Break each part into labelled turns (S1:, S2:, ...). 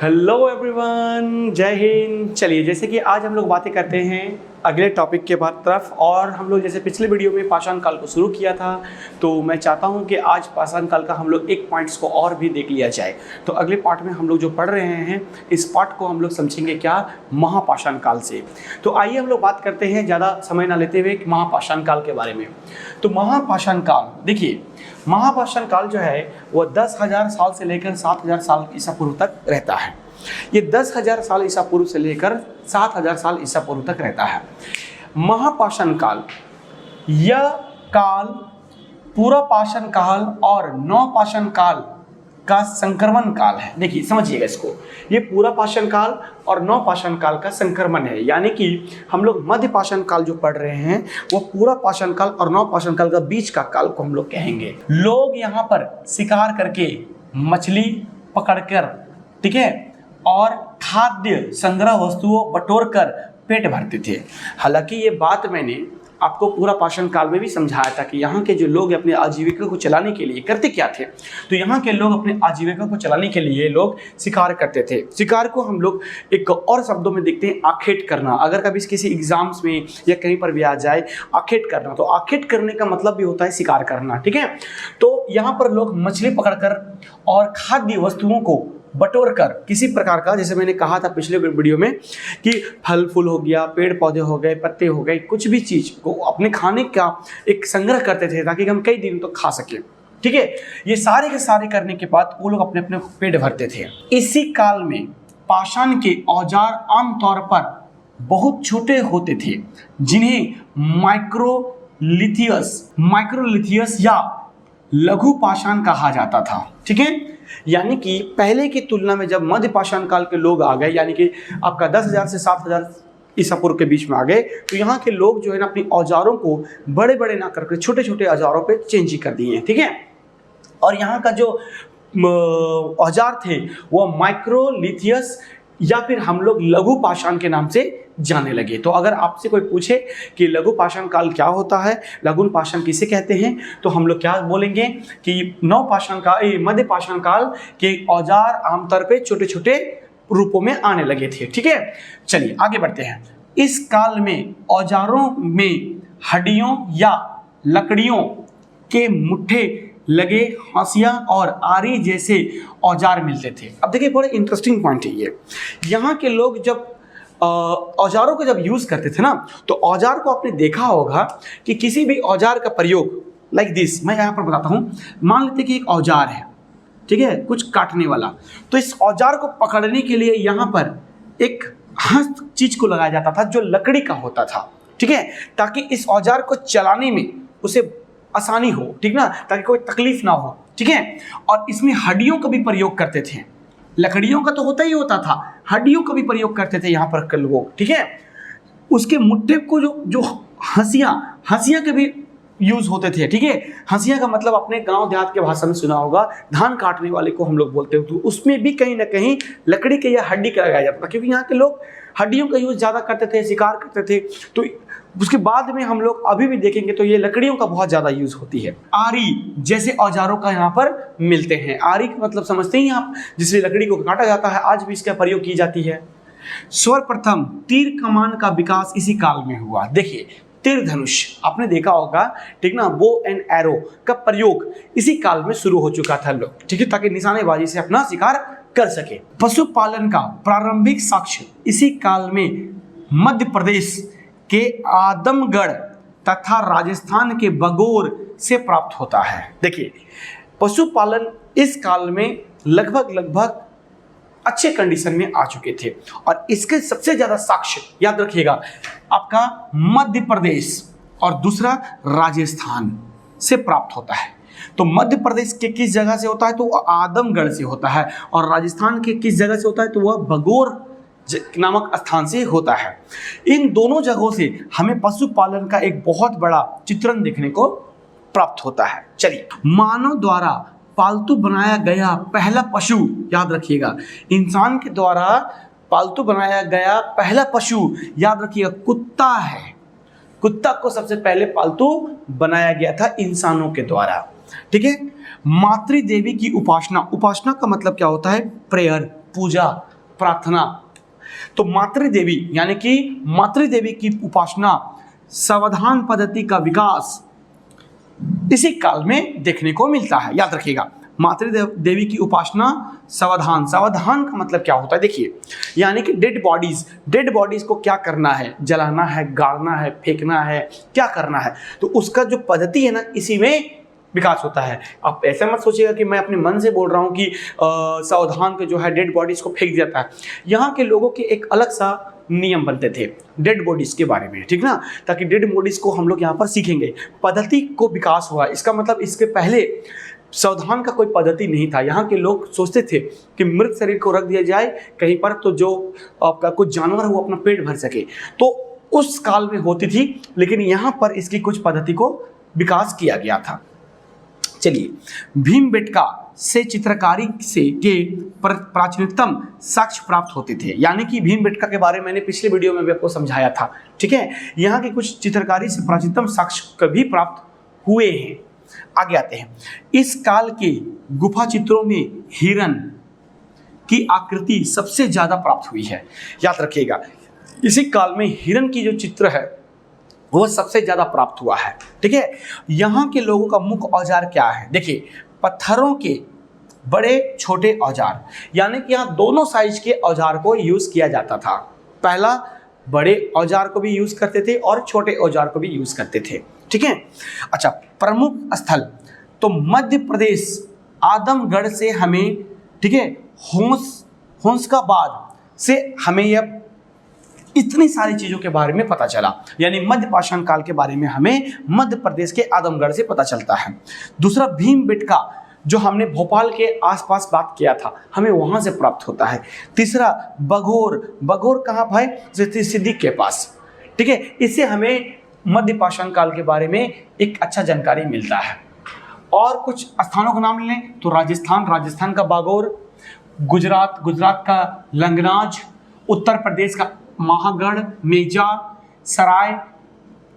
S1: Hello everyone, जय हिंद। चलिए, जैसे कि आज हम लोग बातें करते हैं अगले टॉपिक के बाद तरफ। और हम लोग जैसे पिछले वीडियो में पाषाण काल को शुरू किया था, तो मैं चाहता हूं कि आज पाषाण काल का हम लोग एक पॉइंट्स को और भी देख लिया जाए। तो अगले पार्ट में हम लोग जो पढ़ रहे हैं, इस पार्ट को हम लोग समझेंगे क्या, महापाषाण काल से। तो आइए हम लोग बात करते हैं ज़्यादा समय ना लेते हुए महापाषाण काल के बारे में। तो महापाषाण काल, देखिए महापाषाण काल जो है वो 10,000 साल से लेकर 7,000 साल ईसा पूर्व तक रहता है। ये 10,000 साल ईसा पूर्व से लेकर 7,000 साल ईसा पूर्व तक रहता है। महापाषाण काल, यह काल पूरा पाषाण काल और नवपाषाण काल का संक्रमण काल है। देखिए समझिएगा इसको, ये पूरा पाषाण काल और नवपाषाण काल का संक्रमण है। यानी कि हम लोग मध्य पाषाण काल जो पढ़ रहे हैं वो पूरा पाषाण काल और नवपाषाण काल का बीच का काल को हम लोग कहेंगे। लोग यहाँ पर शिकार करके मछली पकड़कर, ठीक है, और खाद्य संग्रह वस्तुओं बटोर कर पेट भरते थे। हालांकि ये बात मैंने आपको पूरा पाषाण काल में भी समझाया था कि यहाँ के जो लोग अपने आजीविका को चलाने के लिए करते क्या थे। तो यहाँ के लोग अपने आजीविका को चलाने के लिए लोग शिकार करते थे। शिकार को हम लोग एक और शब्दों में देखते हैं, आखेट करना। अगर कभी किसी एग्जाम्स में या कहीं पर भी आ जाए आखेट करना, तो आखेट करने का मतलब भी होता है शिकार करना, ठीक है। तो यहाँ पर लोग मछली पकड़कर और खाद्य वस्तुओं को बटोर कर किसी प्रकार का, जैसे मैंने कहा था पिछले वीडियो में कि फल फूल हो गया, पेड़ पौधे हो गए, पत्ते हो गए, कुछ भी चीज को अपने खाने का एक संग्रह करते थे ताकि हम कई दिन तक खा सके, ठीक है। ये सारे के सारे करने के बाद वो लोग अपने अपने पेट भरते थे। इसी काल में पाषाण के औजार आमतौर पर बहुत छोटे होते थे, जिन्हें माइक्रोलिथियस या लघु पाषाण कहा जाता था, ठीक है। यानी कि पहले की तुलना में जब मध्य पाषाण काल के लोग आ गए, यानी कि आपका 10,000 से 7,000 ईसा पूर्व के बीच में आ गए, तो यहाँ के लोग जो है ना अपनी औजारों को बड़े बड़े ना करके छोटे छोटे औजारों पे चेंज कर दिए, ठीक है। और यहाँ का जो औजार थे वो माइक्रोलिथियस या फिर हम लोग लघु पाषाण के नाम से जाने लगे। तो अगर आपसे कोई पूछे कि लघु पाषाण काल क्या होता है, लघु पाषाण किसे कहते हैं, तो हम लोग क्या बोलेंगे कि मध्य पाषाण काल के औजार आमतौर पे छोटे छोटे रूपों में आने लगे थे, ठीक है। चलिए आगे बढ़ते हैं। इस काल में औजारों में हड्डियों या लकड़ियों के मुट्ठे लगे हंसिया और आरी जैसे औजार मिलते थे। अब देखिए बड़े इंटरेस्टिंग पॉइंट है ये। यहाँ के लोग जब औजारों को जब यूज करते थे ना, तो औजार को आपने देखा होगा कि किसी भी औजार का प्रयोग लाइक दिस, मैं यहाँ पर बताता हूँ। मान लेते कि एक औजार है, ठीक है, कुछ काटने वाला। तो इस औजार को पकड़ने के लिए यहाँ पर एक हस्त चीज को लगाया जाता था जो लकड़ी का होता था, ठीक है, ताकि इस औजार को चलाने में उसे आसानी हो, ठीक ना, ताकि कोई तकलीफ ना हो, ठीक है। और इसमें हड्डियों का भी प्रयोग करते थे। लकड़ियों का तो होता ही होता था, हड्डियों का भी प्रयोग करते थे यहाँ पर लोग, ठीक है। उसके मुट्ठे को जो हंसिया के भी यूज होते थे, ठीक है। हंसिया का मतलब अपने गांव देहात के भाषा में सुना होगा, धान काटने वाले को हम लोग बोलते हैं। तो उसमें भी कहीं ना कहीं लकड़ी के या हड्डी का लगाया जाता था, क्योंकि यहाँ के लोग हड्डियों का यूज ज्यादा करते थे, शिकार करते थे। तो उसके बाद में हम लोग अभी भी देखेंगे तो ये लकड़ियों का बहुत ज्यादा यूज होती है। आरी जैसे औजारों का यहाँ पर मिलते हैं। आरी का मतलब समझते ही आप, जिससे लकड़ी को काटा जाता है, आज भी इसका प्रयोग की जाती है। सर्वप्रथम तीर कमान का विकास इसी काल में हुआ। देखिए तीर धनुष आपने देखा होगा, ठीक ना, बो एंड एरो का प्रयोग इसी काल में शुरू हो चुका था लोग, ठीक है, ताकि निशानेबाजी से अपना शिकार कर सके। पशुपालन का प्रारंभिक साक्ष्य इसी काल में मध्य प्रदेश के आदमगढ़ तथा राजस्थान के बगोर से प्राप्त होता है। देखिए पशुपालन इस काल में लगभग अच्छे कंडीशन में आ चुके थे, और इसके सबसे ज्यादा साक्ष्य याद रखिएगा आपका मध्य प्रदेश और दूसरा राजस्थान से प्राप्त होता है। तो मध्य प्रदेश के किस जगह से होता है, तो वह आदमगढ़ से होता है, और राजस्थान के किस जगह से होता है, तो वह बगोर नामक स्थान से होता है। इन दोनों जगहों से हमें पशुपालन का एक बहुत बड़ा चित्रण देखने को प्राप्त होता है। चलिए, मानव द्वारा पालतू बनाया गया पहला पशु, याद रखिएगा, इंसान के द्वारा पालतू बनाया गया पहला पशु, याद रखिएगा, कुत्ता है। कुत्ता को सबसे पहले पालतू बनाया गया था इंसानों के द्वारा, ठीक है। मातृ देवी की उपासना, उपासना का मतलब क्या होता है, प्रेयर, पूजा, प्रार्थना। तो मातृदेवी यानी कि मातृदेवी की उपासना, सावधान पद्धति का विकास इसी काल में देखने को मिलता है। याद रखिएगा, मातृदेवी की उपासना, सावधान। सावधान का मतलब क्या होता है, देखिए, यानी कि डेड बॉडीज को क्या करना है, जलाना है, गाड़ना है, फेंकना है, क्या करना है, तो उसका जो पद्धति है ना, इसी में विकास होता है। आप ऐसा मत सोचिएगा कि मैं अपने मन से बोल रहा हूँ कि सावधान के जो है डेड बॉडीज को फेंक दिया था। यहाँ के लोगों के एक अलग सा नियम बनते थे डेड बॉडीज के बारे में, ठीक ना, ताकि डेड बॉडीज को हम लोग यहाँ पर सीखेंगे। पद्धति को विकास हुआ, इसका मतलब इसके पहले सावधान का कोई पद्धति नहीं था। यहाँ के लोग सोचते थे कि मृत शरीर को रख दिया जाए कहीं पर, तो जो आपका कुछ जानवर है वो अपना पेट भर सके, तो उस काल में होती थी, लेकिन यहाँ पर इसकी कुछ पद्धति को विकास किया गया था। चलिए, भीमबेटका से चित्रकारी से के प्राचीनतम साक्ष्य प्राप्त होते थे। यानी कि भीमबेटका के बारे में मैंने पिछले वीडियो में भी आपको समझाया था, ठीक है। यहाँ के कुछ चित्रकारी से प्राचीनतम साक्ष्य कभी प्राप्त हुए हैं। आगे आते हैं, इस काल के गुफा चित्रों में हिरण की आकृति सबसे ज्यादा प्राप्त हुई है। याद रखिएगा, इसी काल में हिरण की जो चित्र है वो सबसे ज्यादा प्राप्त हुआ है, ठीक है। यहाँ के लोगों का मुख्य औजार क्या है, देखिए, पत्थरों के बड़े छोटे औजार, यानी कि यहाँ दोनों साइज के औजार को यूज किया जाता था। पहला बड़े औजार को भी यूज करते थे और छोटे औजार को भी यूज करते थे, ठीक है। अच्छा, प्रमुख स्थल तो मध्य प्रदेश आदमगढ़ से हमें, ठीक है, होशंगाबाद से हमें यह इतनी सारी चीजों के बारे में पता चला। यानी मध्य पाषाण काल के बारे में हमें मध्य प्रदेश के आदमगढ़ से पता चलता है। दूसरा, भीमबेटका जो हमने भोपाल के आसपास बात किया था, हमें वहां से प्राप्त होता है। तीसरा, बघोर कहाँ भाई, सिद्दीक के पास, ठीक है। इससे हमें मध्य पाषाण काल के बारे में एक अच्छा जानकारी मिलता है। और कुछ स्थानों का नाम लें तो राजस्थान का बागोर, गुजरात का लंगनाज, उत्तर प्रदेश का महागढ़, मेजा, सराय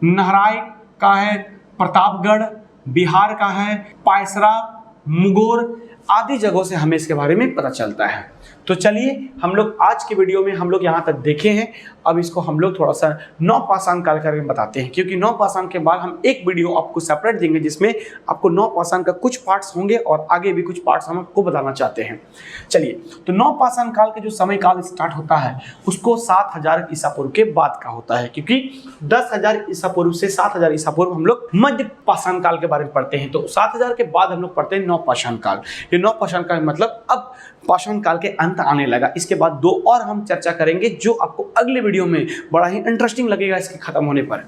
S1: नहराय का है प्रतापगढ़, बिहार का है पायसरा, मुगोर आदि जगहों से हमें इसके बारे में पता चलता है। तो चलिए, हम लोग आज के वीडियो में हम लोग यहाँ तक देखे हैं। अब इसको हम लोग थोड़ा सा नवपाषाण काल के बताते हैं, क्योंकि नवपाषाण के बाद हम एक वीडियो आपको सेपरेट देंगे जिसमें आपको नवपाषाण का कुछ पार्ट्स होंगे और आगे भी कुछ पार्ट्स हम आपको बताना चाहते हैं। चलिए, तो नवपाषाण काल के जो समय काल स्टार्ट होता है उसको 7000 ईसा पूर्व के बाद का होता है, क्योंकि 10,000 ईसा पूर्व से 7000 ईसा पूर्व हम लोग मध्य पाषाण काल के बारे में पढ़ते हैं। तो 7000 के बाद हम लोग पढ़ते हैं नवपाषाण काल। ये नवपाषाण काल मतलब अब पाषाण काल के अंत आने लगा। इसके बाद 2 और हम चर्चा करेंगे जो आपको अगले वीडियो में बड़ा ही इंटरेस्टिंग लगेगा इसके खत्म होने पर।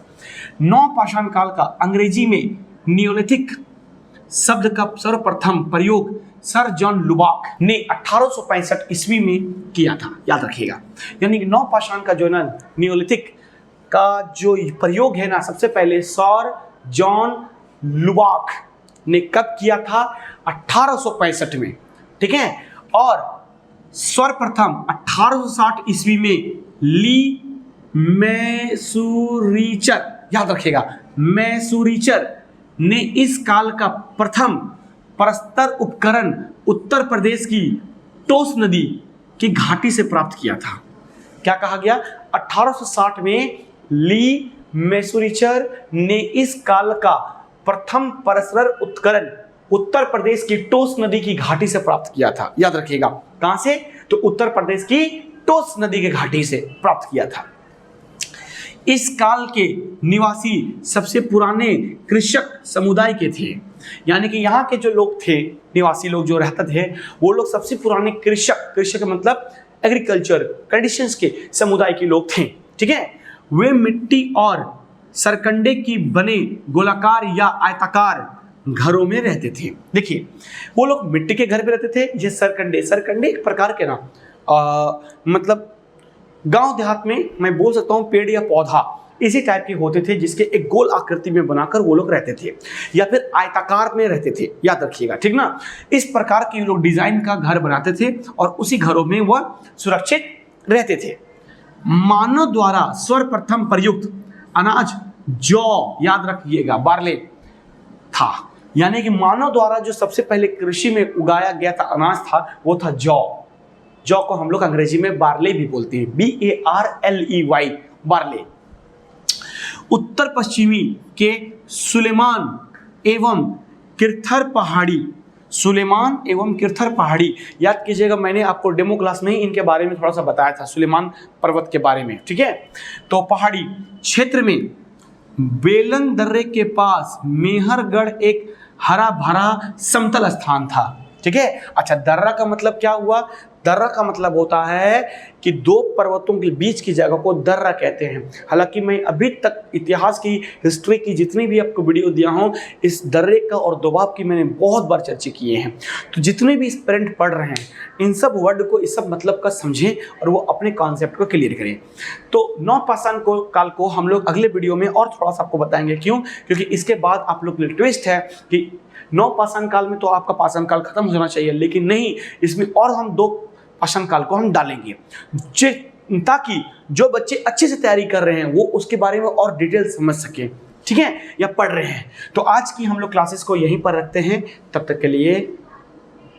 S1: नवपाषाण काल का अंग्रेजी में नियोलिथिक शब्द का सर्वप्रथम प्रयोग सर जॉन लुबाक ने 1865 ईस्वी में किया था। याद रखिएगा, यानी कि नवपाषाण का जो ना नियोलिथिक का जो प्रयोग है ना, सबसे पहले सर जॉन लुबाक ने कब किया था, 1865 में, ठीक है। और सर्वप्रथम 1860 ईस्वी में ली मैसूरिचर, याद रखिएगा, मैसूरिचर ने इस काल का प्रथम परस्तर उपकरण उत्तर प्रदेश की टोस नदी की घाटी से प्राप्त किया था। क्या कहा गया, 1860 में ली मैसूरिचर ने इस काल का प्रथम परस्पर उपकरण उत्तर प्रदेश की टोस नदी की घाटी से प्राप्त किया था। याद रखिएगा, कहां से, तो उत्तर प्रदेश की टोस नदी की घाटी से प्राप्त किया था। इस काल के निवासी सबसे पुराने कृषक समुदाय के थे, यानी कि यहाँ के जो लोग थे, निवासी लोग जो रहते थे, वो लोग सबसे पुराने कृषक मतलब एग्रीकल्चर ट्रेडिशंस के समुदाय के लोग थे, ठीक है। वे मिट्टी और सरकंडे की बने गोलाकार या आयताकार घरों में रहते थे। देखिए, वो लोग मिट्टी के घर में रहते थे। ये सरकंडे एक प्रकार के ना मतलब गांव देहात में मैं बोल सकता हूँ पेड़ या पौधा इसी टाइप के होते थे, जिसके एक गोल आकृति में बनाकर वो लोग रहते थे, या फिर आयताकार में रहते थे। याद रखिएगा, ठीक ना। इस प्रकार के लोग डिजाइन का घर बनाते थे और उसी घरों में वह सुरक्षित रहते थे। मानव द्वारा सर्वप्रथम प्रयुक्त अनाज जौ, याद रखिएगा, बार्ले था। यानी कि मानव द्वारा जो सबसे पहले कृषि में उगाया गया था अनाज था वो था जौ। जौ को हम लोग अंग्रेजी में बार्ले भी बोलते हैं, BARLEY, बार्ले। उत्तर पश्चिमी के सुलेमान एवं किरथर पहाड़ी, सुलेमान एवं किरथर पहाड़ी, याद कीजिएगा मैंने आपको डेमो क्लास में ही इनके बारे में थोड़ा सा बताया था, सुलेमान पर्वत के बारे में, ठीक है। तो पहाड़ी क्षेत्र में बेलन दर्रे के पास मेहरगढ़ एक हरा भरा समतल स्थान था, ठीक है। अच्छा, दर्रा का मतलब क्या हुआ? दर्रा का मतलब होता है कि दो पर्वतों के बीच की जगह को दर्रा कहते हैं। हालांकि मैं अभी तक इतिहास की, हिस्ट्री की जितनी भी आपको वीडियो दिया हूं, इस दर्रे का और दोबाब की मैंने बहुत बार चर्चा किए हैं। तो जितने भी स्टूडेंट पढ़ रहे हैं इन सब वर्ड को, इस सब मतलब का समझें और वो अपने कॉन्सेप्ट को क्लियर करें। तो नवपाषाण काल को हम लोग अगले वीडियो में और थोड़ा सा आपको बताएंगे। क्यों? क्योंकि इसके बाद आप लोग के लिए ट्विस्ट है कि नवपाषाण काल में तो आपका पाषाण काल खत्म होना चाहिए, लेकिन नहीं, इसमें और हम 2 पाषाण काल को हम डालेंगे, ताकि जो बच्चे अच्छे से तैयारी कर रहे हैं वो उसके बारे में और डिटेल समझ सकें, ठीक है, या पढ़ रहे हैं। तो आज की हम लोग क्लासेस को यहीं पर रखते हैं। तब तक के लिए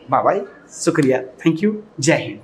S1: बाय बाय, शुक्रिया, थैंक यू, जय हिंद।